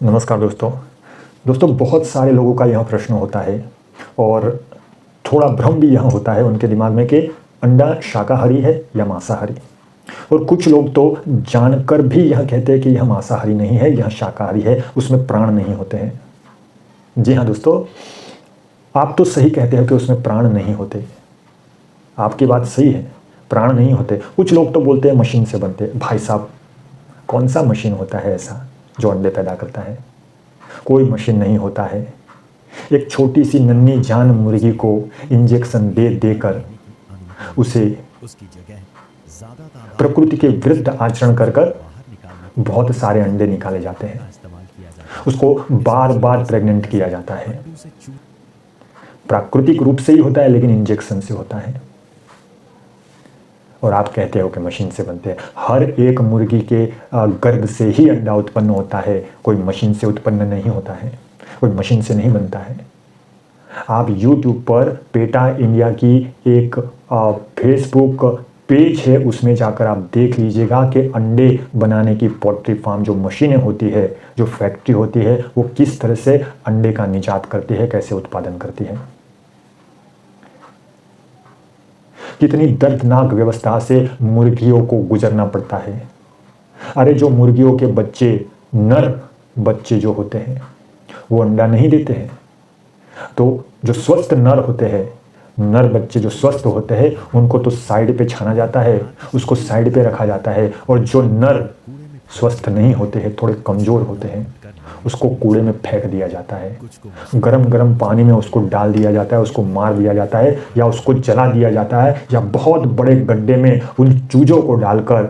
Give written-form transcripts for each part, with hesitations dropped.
नमस्कार दोस्तों बहुत सारे लोगों का यह प्रश्न होता है और थोड़ा भ्रम भी यह होता है उनके दिमाग में कि अंडा शाकाहारी है या मांसाहारी। और कुछ लोग तो जानकर भी यह कहते हैं कि यह मांसाहारी नहीं है, यह शाकाहारी है, उसमें प्राण नहीं होते हैं। जी हाँ दोस्तों, आप तो सही कहते हैं कि उसमें प्राण नहीं होते। आपकी बात सही है, प्राण नहीं होते। कुछ लोग तो बोलते हैं मशीन से बनते हैं। भाई साहब, कौन सा मशीन होता है ऐसा जो अंडे पैदा करता है? कोई मशीन नहीं होता है। एक छोटी सी नन्ही जान मुर्गी को इंजेक्शन दे देकर उसे प्रकृति के विरुद्ध आचरण कर कर बहुत सारे अंडे निकाले जाते हैं। उसको बार बार प्रेग्नेंट किया जाता है। प्राकृतिक रूप से ही होता है लेकिन इंजेक्शन से होता है। और आप कहते हो कि मशीन से बनते हैं। हर एक मुर्गी के गर्भ से ही अंडा उत्पन्न होता है, कोई मशीन से उत्पन्न नहीं होता है, कोई मशीन से नहीं बनता है। आप YouTube पर पेटा इंडिया की एक फेसबुक पेज है, उसमें जाकर आप देख लीजिएगा कि अंडे बनाने की पोल्ट्री फार्म जो मशीनें होती है, जो फैक्ट्री होती है, वो किस तरह से अंडे का निजात करती है, कैसे उत्पादन करती है। कितनी दर्दनाक व्यवस्था से मुर्गियों को गुजरना पड़ता है। अरे जो मुर्गियों के बच्चे, नर बच्चे जो होते हैं, वो अंडा नहीं देते हैं। तो जो स्वस्थ नर होते हैं, नर बच्चे जो स्वस्थ होते हैं, उनको तो साइड पे छाना जाता है, उसको साइड पे रखा जाता है। और जो नर स्वस्थ नहीं होते हैं, थोड़े कमज़ोर होते हैं, उसको कूड़े में फेंक दिया जाता है। गरम गरम पानी में उसको डाल दिया जाता है, उसको मार दिया जाता है, या उसको जला दिया जाता है, या बहुत बड़े गड्ढे में उन चूजों को डालकर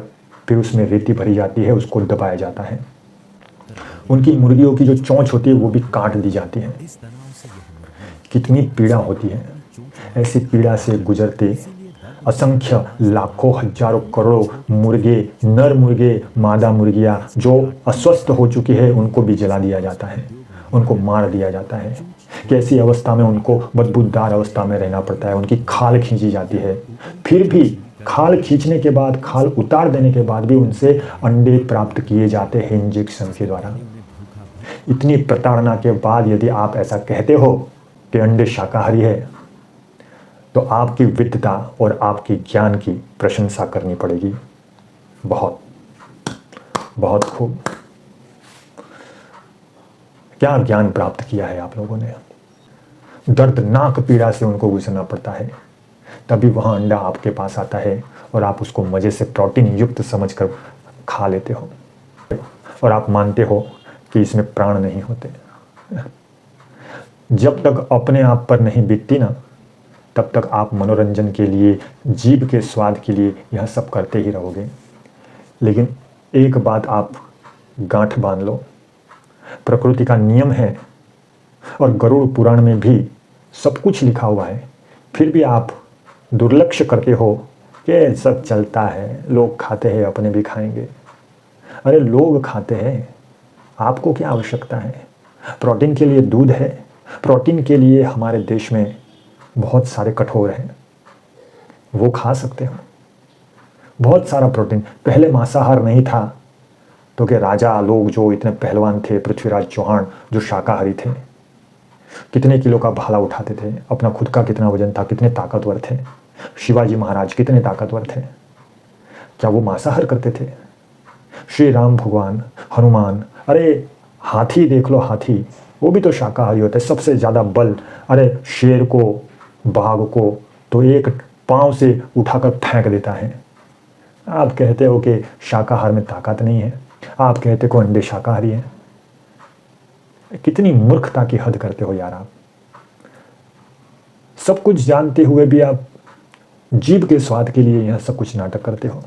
फिर उसमें रेती भरी जाती है, उसको दबाया जाता है। उनकी मुर्गियों की जो चोंच होती है वो भी काट दी जाती है। कितनी पीड़ा होती है। ऐसी पीड़ा से गुजरते असंख्य लाखों हजारों करोड़ों मुर्गे, नर मुर्गे, मादा मुर्गियां जो अस्वस्थ हो चुकी है, उनको भी जला दिया जाता है, उनको मार दिया जाता है। कैसी अवस्था में उनको बदबूदार अवस्था में रहना पड़ता है। उनकी खाल खींची जाती है। फिर भी खाल खींचने के बाद, खाल उतार देने के बाद भी उनसे अंडे प्राप्त किए जाते हैं इंजेक्शन के द्वारा। इतनी प्रताड़ना के बाद यदि आप ऐसा कहते हो कि अंडे शाकाहारी है, तो आपकी विद्वता और आपकी ज्ञान की प्रशंसा करनी पड़ेगी। बहुत बहुत खूब। क्या ज्ञान प्राप्त किया है आप लोगों ने। दर्दनाक पीड़ा से उनको गुजरना पड़ता है, तभी वह अंडा आपके पास आता है और आप उसको मजे से प्रोटीन युक्त समझकर खा लेते हो, और आप मानते हो कि इसमें प्राण नहीं होते। जब तक अपने आप पर नहीं बीतती ना, तब तक आप मनोरंजन के लिए, जीभ के स्वाद के लिए यह सब करते ही रहोगे। लेकिन एक बात आप गांठ बांध लो, प्रकृति का नियम है और गरुड़ पुराण में भी सब कुछ लिखा हुआ है, फिर भी आप दुर्लक्ष्य करते हो कि सब चलता है, लोग खाते हैं, अपने भी खाएंगे। अरे लोग खाते हैं, आपको क्या आवश्यकता है? प्रोटीन के लिए दूध है, प्रोटीन के लिए हमारे देश में बहुत सारे कठोर हैं, वो खा सकते हो। बहुत सारा प्रोटीन। पहले मांसाहार नहीं था तो कि राजा लोग जो इतने पहलवान थे, पृथ्वीराज चौहान जो शाकाहारी थे, कितने किलो का भाला उठाते थे, अपना खुद का कितना वजन था, कितने ताकतवर थे। शिवाजी महाराज कितने ताकतवर थे, क्या वो मांसाहार करते थे? श्री राम भगवान, हनुमान, अरे हाथी देख लो, हाथी वो भी तो शाकाहारी होता है। सबसे ज़्यादा बल, अरे शेर को, बाघ को तो एक पांव से उठाकर फेंक देता है। आप कहते हो कि शाकाहार में ताकत नहीं है, आप कहते हो अंडे शाकाहारी हैं। कितनी मूर्खता की हद करते हो यार आप। सब कुछ जानते हुए भी आप जीभ के स्वाद के लिए यह सब कुछ नाटक करते हो।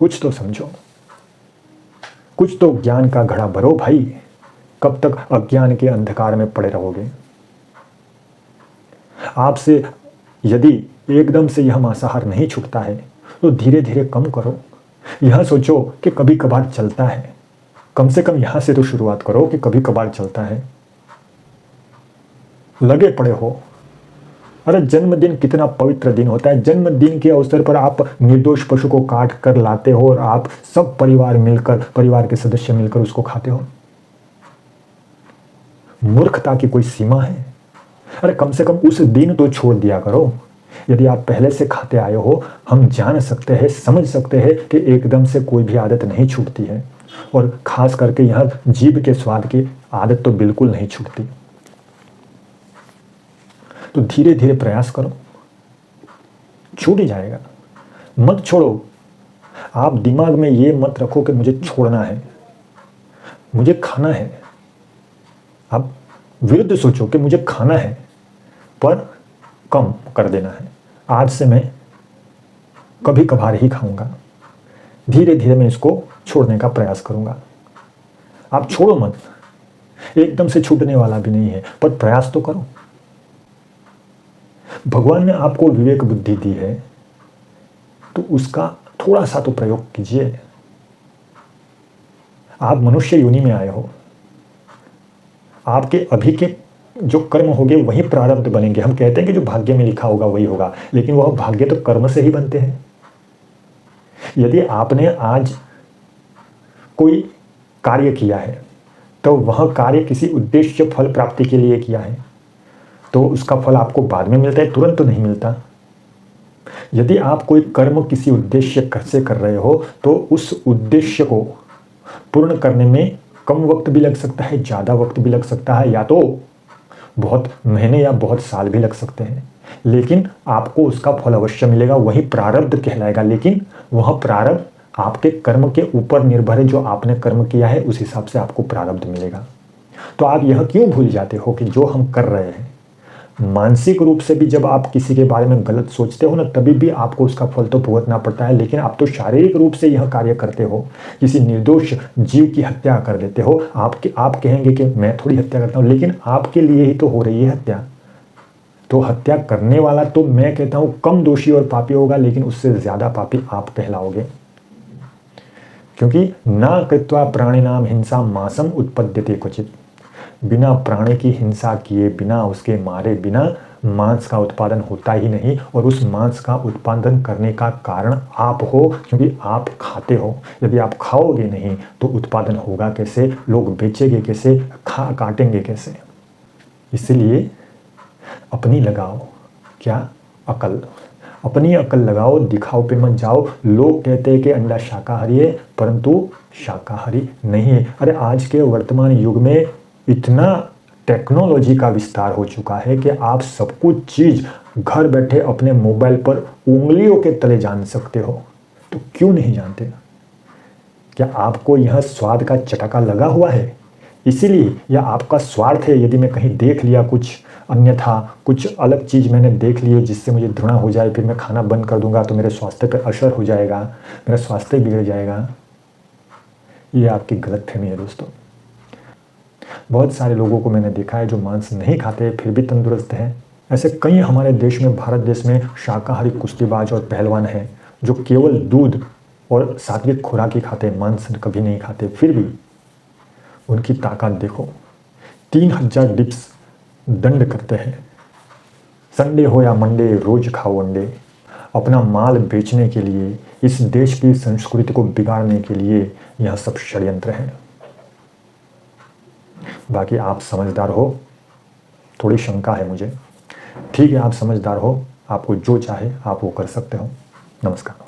कुछ तो समझो, कुछ तो ज्ञान का घड़ा भरो भाई। कब तक अज्ञान के अंधकार में पड़े रहोगे? आपसे यदि एकदम से यह मांसाहार नहीं छूटता है तो धीरे धीरे कम करो। यह सोचो कि कभी कभार चलता है, कम से कम यहां से तो शुरुआत करो कि कभी कभार चलता है। लगे पड़े हो। अरे जन्मदिन कितना पवित्र दिन होता है। जन्मदिन के अवसर पर आप निर्दोष पशु को काट कर लाते हो और आप सब परिवार मिलकर, परिवार के सदस्य मिलकर उसको खाते हो। मूर्खता की कोई सीमा है? अरे कम से कम उस दिन तो छोड़ दिया करो। यदि आप पहले से खाते आए हो, हम जान सकते हैं, समझ सकते हैं कि एकदम से कोई भी आदत नहीं छूटती है, और खास करके यहाँ जीभ के स्वाद की आदत तो बिल्कुल नहीं छूटती। तो धीरे धीरे प्रयास करो, छूट ही जाएगा। मत छोड़ो। आप दिमाग में ये मत रखो कि मुझे छोड़ना है, मुझे खाना है। आप विरुद्ध सोचो कि मुझे खाना है पर कम कर देना है। आज से मैं कभी कभार ही खाऊंगा, धीरे धीरे मैं इसको छोड़ने का प्रयास करूंगा। आप छोड़ो मत, एकदम से छूटने वाला भी नहीं है, पर प्रयास तो करो। भगवान ने आपको विवेक बुद्धि दी है तो उसका थोड़ा सा तो प्रयोग कीजिए। आप मनुष्य योनि में आए हो, आपके अभी के जो कर्म होंगे वही प्रारब्ध बनेंगे। हम कहते हैं कि जो भाग्य में लिखा होगा वही होगा, लेकिन वह भाग्य तो कर्म से ही बनते हैं। यदि आपने आज कोई कार्य किया है तो वह कार्य किसी उद्देश्य फल प्राप्ति के लिए किया है, तो उसका फल आपको बाद में मिलता है, तुरंत तो नहीं मिलता। यदि आप कोई कर्म किसी उद्देश्य से कर रहे हो तो उस उद्देश्य को पूर्ण करने में कम वक्त भी लग सकता है, ज़्यादा वक्त भी लग सकता है, या तो बहुत महीने या बहुत साल भी लग सकते हैं, लेकिन आपको उसका फल अवश्य मिलेगा। वही प्रारब्ध कहलाएगा, लेकिन वह प्रारब्ध आपके कर्म के ऊपर निर्भर है। जो आपने कर्म किया है उस हिसाब से आपको प्रारब्ध मिलेगा। तो आप यह क्यों भूल जाते हो कि जो हम कर रहे हैं, मानसिक रूप से भी जब आप किसी के बारे में गलत सोचते हो ना, तभी भी आपको उसका फल तो भुगतना पड़ता है। लेकिन आप तो शारीरिक रूप से यह कार्य करते हो, किसी निर्दोष जीव की हत्या कर देते हो। आप कहेंगे कि मैं थोड़ी हत्या करता हूँ, लेकिन आपके लिए ही तो हो रही है हत्या। तो हत्या करने वाला तो मैं कहता हूँ कम दोषी और पापी होगा, लेकिन उससे ज्यादा पापी आप कहलाओगे। क्योंकि ना कृत्वा प्राणिनाम हिंसा मांसम उत्पद्यते क्वचित। बिना प्राणी की हिंसा किए बिना, उसके मारे बिना मांस का उत्पादन होता ही नहीं। और उस मांस का उत्पादन करने का कारण आप हो, क्योंकि आप खाते हो। यदि आप खाओगे नहीं तो उत्पादन होगा कैसे, लोग बेचेंगे कैसे, काटेंगे कैसे। इसलिए अपनी लगाओ, क्या अकल, अपनी अकल लगाओ, दिखाओ पे मत जाओ। लोग कहते हैं कि अंडा शाकाहारी है, परंतु शाकाहारी नहीं है। अरे आज के वर्तमान युग में इतना टेक्नोलॉजी का विस्तार हो चुका है कि आप सब कुछ चीज घर बैठे अपने मोबाइल पर उंगलियों के तले जान सकते हो। तो क्यों नहीं जानते? क्या आपको यह स्वाद का चटका लगा हुआ है इसीलिए, या आपका स्वार्थ है? यदि मैं कहीं देख लिया कुछ अन्यथा, कुछ अलग चीज मैंने देख ली है जिससे मुझे घृणा हो जाए, फिर मैं खाना बंद कर दूंगा तो मेरे स्वास्थ्य पर असर हो जाएगा, मेरा स्वास्थ्य बिगड़ जाएगा। ये आपकी गलतफहमी है दोस्तों। बहुत सारे लोगों को मैंने देखा है जो मांस नहीं खाते फिर भी तंदुरुस्त हैं। ऐसे कई हमारे देश में, भारत देश में शाकाहारी कुश्तीबाज और पहलवान हैं जो केवल दूध और सात्विक खुराक ही खाते हैं, मांस कभी नहीं खाते, फिर भी उनकी ताकत देखो। 3000 डिप्स दंड करते हैं। संडे हो या मंडे रोज खाओ अंडे। अपना माल बेचने के लिए, इस देश की संस्कृति को बिगाड़ने के लिए यह सब षड्यंत्र है। बाकी आप समझदार हो, थोड़ी शंका है मुझे। ठीक है, आप समझदार हो, आपको जो चाहे आप वो कर सकते हो। नमस्कार।